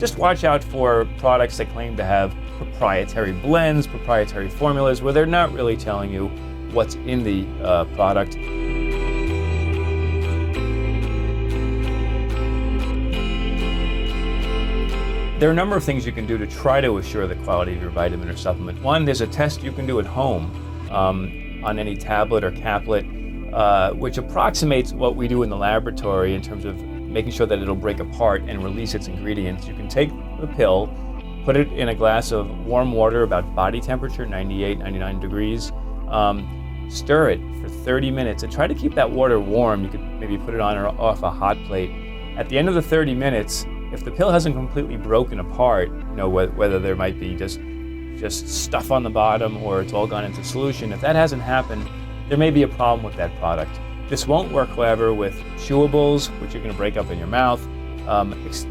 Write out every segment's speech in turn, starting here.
Just watch out for products that claim to have proprietary blends, proprietary formulas, where they're not really telling you what's in the product. There are a number of things you can do to try to assure the quality of your vitamin or supplement. One, there's a test you can do at home on any tablet or caplet, which approximates what we do in the laboratory in terms of making sure that it'll break apart and release its ingredients. You can take the pill, put it in a glass of warm water about body temperature, 98, 99 degrees, stir it for 30 minutes and try to keep that water warm. You could maybe put it on or off a hot plate. At the end of the 30 minutes, if the pill hasn't completely broken apart, whether there might be just stuff on the bottom or it's all gone into solution, if that hasn't happened, there may be a problem with that product. This won't work, however, with chewables, which you're going to break up in your mouth,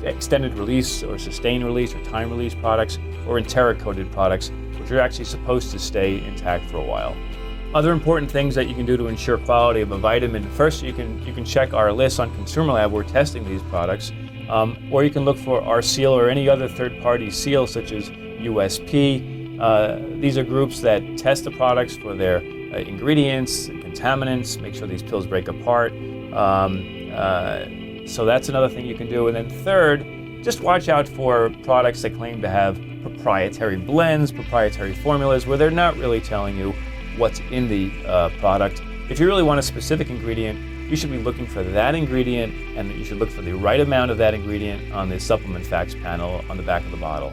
extended release or sustained release or time release products, or enteric-coated products, which are actually supposed to stay intact for a while. Other important things that you can do to ensure quality of a vitamin: first, you can check our list on Consumer Lab. We're testing these products. Or you can look for our seal or any other third-party seal, such as USP. These are groups that test the products for their ingredients, contaminants, make sure these pills break apart. So that's another thing you can do. And then third, just watch out for products that claim to have proprietary blends, proprietary formulas, where they're not really telling you what's in the product. If you really want a specific ingredient, you should be looking for that ingredient, and you should look for the right amount of that ingredient on the supplement facts panel on the back of the bottle.